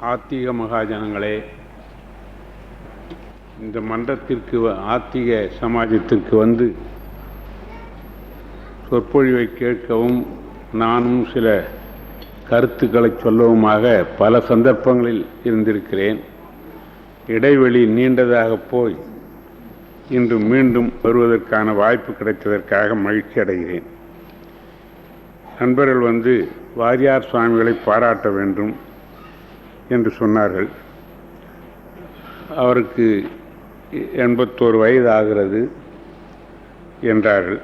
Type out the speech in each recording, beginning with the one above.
ஆத்திக மகாஜனங்களே, இந்த மன்றத்திற்கு ஆத்திக சமாஜத்திற்கு வந்து சொற்பொழிவை கேட்கவும் நானும் சில கருத்துக்களை சொல்லவுமாக பல சந்தர்ப்பங்களில் இருந்திருக்கிறேன். இடைவெளி நீண்டதாக போய் இன்று மீண்டும் வருவதற்கான வாய்ப்பு கிடைத்ததற்காக மகிழ்ச்சி அடைகிறேன். நண்பர்கள் வந்து வாரியார் சுவாமிகளை பாராட்ட வேண்டும் என்று சொன்னார்கள். அவருக்கு 81 வயது ஆகிறது என்றார்கள்.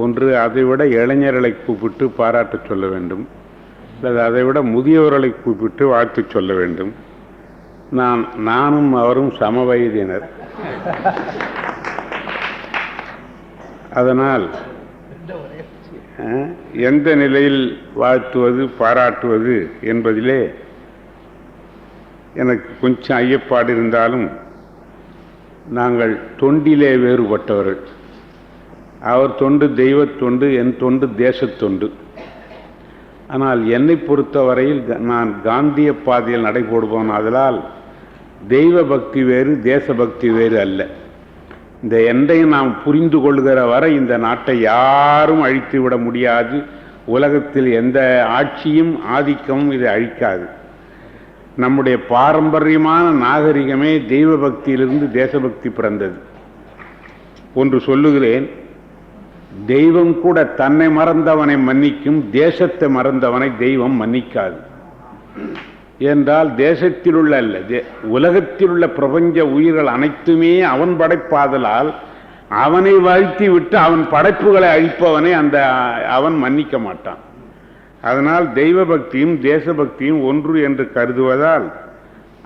ஒன்று, அதைவிட இளைஞர்களை கூப்பிட்டு பாராட்ட சொல்ல வேண்டும், அல்லது அதைவிட முதியவர்களை கூப்பிட்டு வாழ்த்து சொல்ல வேண்டும். நானும் அவரும் சம வயதினர். அதனால் எந்த நிலையில் வாழ்த்துவது பாராட்டுவது என்பதிலே எனக்கு கொஞ்சம் ஐயப்பாடு இருந்தாலும், நாங்கள் தொண்டிலே வேறுபட்டவர்கள். அவர் தொண்டு தெய்வத் தொண்டு, என் தொண்டு தேசத்தொண்டு. ஆனால் என்னை பொறுத்தவரையில் நான் காந்திய பாதையில் நடைபோடுவோம். அதனால் தெய்வ பக்தி வேறு, தேசபக்தி வேறு அல்ல. இந்த எண்டையும் நாம் புரிந்து கொள்கிற வரை இந்த நாட்டை யாரும் அழித்து விட முடியாது. உலகத்தில் எந்த ஆட்சியும் ஆதிக்கமும் இதை அழிக்காது. நம்முடைய பாரம்பரியமான நாகரிகமே தெய்வ பக்தியிலிருந்து தேசபக்தி பிறந்தது. ஒன்று சொல்லுகிறேன், தெய்வம் கூட தன்னை மறந்தவனை மன்னிக்கும், தேசத்தை மறந்தவனை தெய்வம் மன்னிக்காது. என்றால் தேசத்தில் உள்ள அல்ல, உலகத்தில் உள்ள பிரபஞ்ச உயிர்கள் அனைத்துமே அவன் படைப்பாதலால் அவனை வாழ்த்தி விட்டு அவன் படைப்புகளை அழிப்பவனை அவன் மன்னிக்க மாட்டான். அதனால் தெய்வ பக்தியும் தேசபக்தியும் ஒன்று என்று கருதுவதால்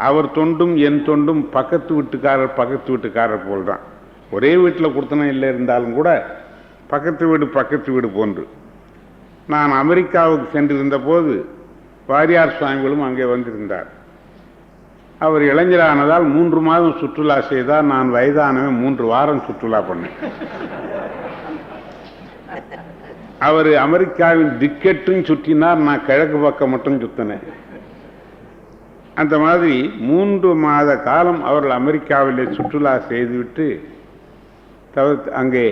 அவர் தொண்டும் என் தொண்டும் பக்கத்து வீட்டுக்காரர் போல்தான். ஒரே வீட்டில் கொடுத்தன இல்லை இருந்தாலும் கூட பக்கத்து வீடு போன்று. நான் அமெரிக்காவுக்கு சென்றிருந்த போது வாரியார் சுவாமிகளும் அங்கே வந்திருந்தார். அவர் இளைஞரானதால் 3 மாதம் சுற்றுலா செய்தார். நான் வயதானவன் 3 வாரம் சுற்றுலா பண்ணேன். அவர் அமெரிக்காவின் திக்கெட்டும் சுற்றினார், நான் கிழக்கு பக்கம் மட்டும் சுத்தினேன். அந்த மாதிரி 3 மாத காலம் அவர்கள் அமெரிக்காவிலே சுற்றுலா செய்துவிட்டு அங்கே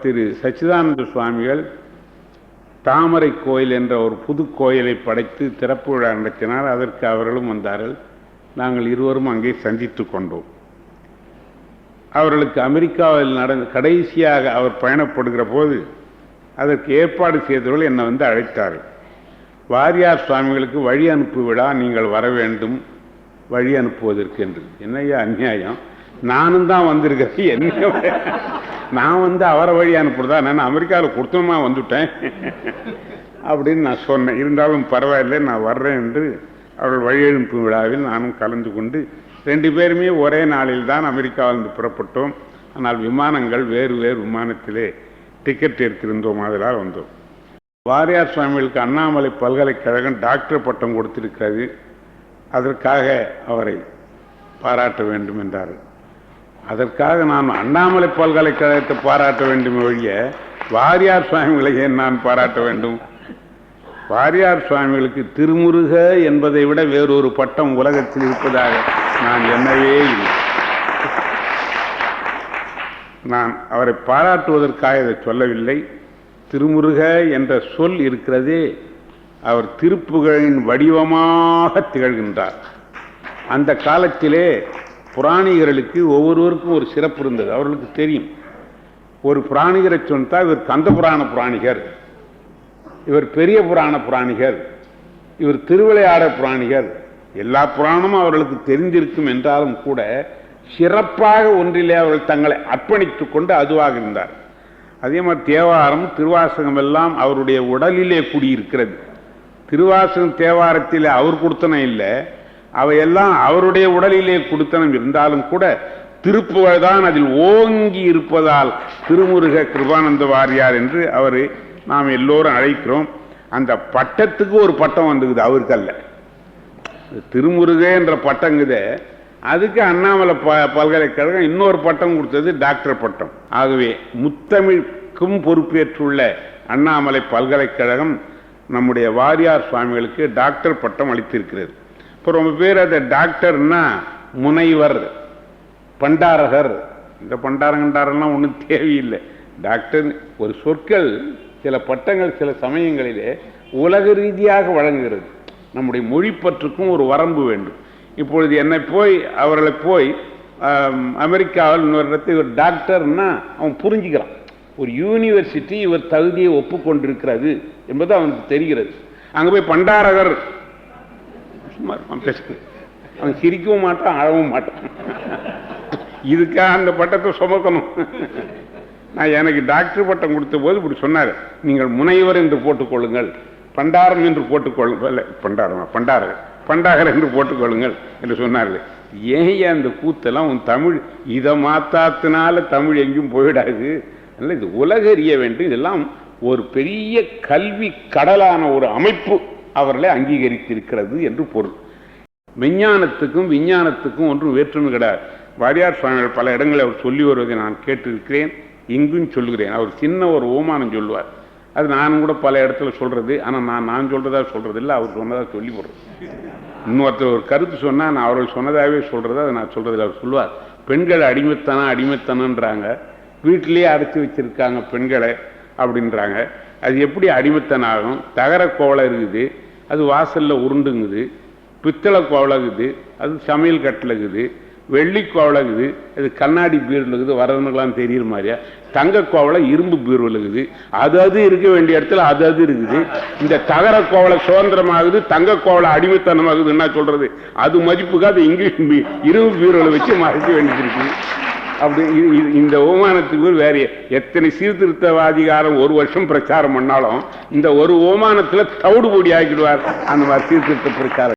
திரு சச்சிதானந்த சுவாமிகள் தாமரை கோயில் என்ற ஒரு புது கோயிலை படைத்து திறப்பு விழா நடத்தினார். அதற்கு அவர்களும் வந்தார்கள். நாங்கள் இருவரும் அங்கே சந்தித்து கொண்டோம். அவர்களுக்கு அமெரிக்காவில் கடைசியாக அவர் பயணப்படுகிற போது அதற்கு ஏற்பாடு செய்தவர்கள் என்னை வந்து அழைத்தார்கள். வாரியார் சுவாமிகளுக்கு வழி அனுப்பு விழா, நீங்கள் வர வேண்டும் வழி அனுப்புவதற்கு என்று. என்னையா அநியாயம், நானும் தான் வந்திருக்கிறேன், என்ன நான் வந்து அவரை வழி அனுப்புறதா? நான் அமெரிக்காவில் கொடுத்தமா வந்துட்டேன் அப்படின்னு நான் சொன்னேன். இருந்தாலும் பரவாயில்லை, நான் வர்றேன் என்று அவர்கள் வழி அனுப்பு விழாவில் நானும் கலந்து கொண்டு 2 பேருமே ஒரே நாளில் தான் அமெரிக்காவிலிருந்து புறப்பட்டோம். ஆனால் விமானங்கள் வேறு விமானத்திலே டிக்கெட் எடுத்திருந்தோம், அதனால் வந்தோம். வாரியார் சுவாமிகளுக்கு அண்ணாமலை பல்கலைக்கழகம் டாக்டர் பட்டம் கொடுத்திருக்கிறது. அதற்காக அவரை பாராட்ட வேண்டும் என்றார்கள். அதற்காக நான் அண்ணாமலை பல்கலைக்கழகத்தை பாராட்ட வேண்டும் ஒழிய வாரியார் சுவாமிகளை ஏன் நான் பாராட்ட வேண்டும்? வாரியார் சுவாமிகளுக்கு திருமுருக என்பதை விட வேறொரு பட்டம் உலகத்தில் இருப்பதாக நான் எண்ணவே இல்லை. நான் அவரை பாராட்டுவதற்காக இதை சொல்லவில்லை. திருமுருக என்ற சொல் இருக்கிறதே, அவர் திருப்புகழின் வடிவமாக திகழ்கின்றார். அந்த காலத்திலே புராணிகர்களுக்கு ஒவ்வொருவருக்கும் ஒரு சிறப்பு இருந்தது. அவர்களுக்கு தெரியும், ஒரு புராணிகரை சொன்னால் இவர் கந்த புராண புராணிகர், இவர் பெரிய புராண புராணிகர், இவர் திருவிளையாட புராணிகர். எல்லா புராணமும் அவர்களுக்கு தெரிந்திருக்கும் என்றாலும் கூட சிறப்பாக ஒன்றிலே அவர்கள் தங்களை அர்ப்பணித்துக் கொண்டு அதுவாக இருந்தார். அதே மாதிரி தேவாரம் திருவாசகம் எல்லாம் அவருடைய உடலிலே கூடியிருக்கிறது. திருவாசகம் தேவாரத்தில் அவர் கொடுத்தனம் இல்லை, அவையெல்லாம் அவருடைய உடலிலே கொடுத்தனம் இருந்தாலும் கூட திருப்புகழ் தான் அதில் ஓங்கி இருப்பதால் திருமுருக கிருபானந்த வாரியார் என்று அவரை நாம் எல்லோரும் அழைக்கிறோம். அந்த பட்டத்துக்கு ஒரு பட்டம் வந்துக்குது, அவருக்கு அல்ல. திருமுருக என்ற பட்டங்குத, அதுக்கு அண்ணாமலை பல்கலைக்கழகம் இன்னொரு பட்டம் கொடுத்தது, டாக்டர் பட்டம். ஆகவே முத்தமிழுக்கும் பொறுப்பேற்றுள்ள அண்ணாமலை பல்கலைக்கழகம் நம்முடைய வாரியார் சுவாமிகளுக்கு டாக்டர் பட்டம் அளித்திருக்கிறது. இப்போ ரொம்ப பேர் அதை டாக்டர்னா முனைவர், பண்டாரகர், இந்த பண்டாரங்கண்டாரெல்லாம் ஒன்றும் தேவையில்லை. டாக்டர் ஒரு சொற்கள், சில பட்டங்கள் சில சமயங்களிலே உலக ரீதியாக வழங்குகிறது. நம்முடைய மொழிப்பற்றுக்கும் ஒரு வரம்பு வேண்டும். இப்பொழுது என்னை போய் அவர்களை போய் அமெரிக்காவில் இன்னொரு இடத்துல ஒரு டாக்டர்னா அவன் புரிஞ்சுக்கிறான். ஒரு யூனிவர்சிட்டி இவர் தகுதியை ஒப்புக்கொண்டிருக்கிறது என்பது அவனுக்கு தெரிகிறது. அங்கே போய் பண்டாரகர் சும்மா பேசுறது, அவன் சிரிக்கவும் மாட்டான், அழவும் மாட்டான். இதுக்காக அந்த பட்டத்தை சுமக்கணும். நான் எனக்கு டாக்டர் பட்டம் கொடுத்த போது இப்படி சொன்னார், நீங்கள் முனைவர் என்று போட்டுக்கொள்ளுங்கள், பண்டாரம் என்று போட்டுக்கொள்ளுங்கள், பண்டாரகர் என்று போட்டுக்கொள்ளுங்கள் என்று சொன்னார்கள். ஏன் அந்த கூத்தெல்லாம் உன் தமிழ் இதை மாத்தாத்தினால தமிழ் எங்கேயும் போயிடாது. அதனால் இது உலக அறிய வேண்டும். இதெல்லாம் ஒரு பெரிய கல்வி கடலான ஒரு அமைப்பு அவர்களை அங்கீகரித்திருக்கிறது என்று பொருள். மெஞ்ஞானத்துக்கும் விஞ்ஞானத்துக்கும் ஒன்றும் வேற்றுமை கிடையாது. வாரியார் சுவாமிகள் பல இடங்களில் அவர் சொல்லி வருவதை நான் கேட்டிருக்கிறேன், இங்கும் சொல்லுகிறேன். அவர் சின்ன ஒரு ஓமானம் சொல்லுவார், அது நானும் கூட பல இடத்துல சொல்றது. ஆனால் நான் சொல்றதா சொல்றது இல்லை, அவர் சொன்னதா சொல்லி போடுறது. இன்னொருத்தர் ஒரு கருத்து சொன்னால் நான் அவர்கள் சொன்னதாகவே சொல்றது, அதை நான் சொல்றதில்லை. அவர் சொல்லுவார், பெண்கள் அடிமைத்தனம்ன்றாங்க, வீட்டிலேயே அடைச்சி வச்சிருக்காங்க பெண்களை அப்படின்றாங்க. அது எப்படி அடிமைத்தனம் ஆகும்? தகர கோவலை இருக்குது, அது வாசல்ல உருண்டுங்குது. பித்தளை கோவலை இருக்குது, அது சமையல் கட்டில் இருக்குது. வெள்ளி கோவலை இருக்குது, அது கண்ணாடி பீரில் இருக்குது, வரவனுக்கெல்லாம் தெரியுற மாதிரியா. தங்க கோவலை இரும்பு பீரில் இருக்குது, அது இருக்க வேண்டிய இடத்துல அது இருக்குது. இந்த தகர கோவலை சுதந்திரமாகுது, தங்க கோவலை அடிமைத்தனமாகுது. என்ன சொல்றது? அது மதிப்புக்கு அது இங்கிலீஷ் இரும்பு பீரில் வச்சு மறைக்க வேண்டியது இருக்குது. அப்படி இந்த ஓமானத்துக்கு வேற எத்தனை சீர்திருத்தவாதிகாரம் ஒரு வருஷம் பிரச்சாரம் பண்ணாலும் இந்த ஒரு ஓமானத்தில் தவிடு பொடி ஆக்கிடுவார் அந்த மாதிரி சீர்திருத்த பிரச்சாரம்.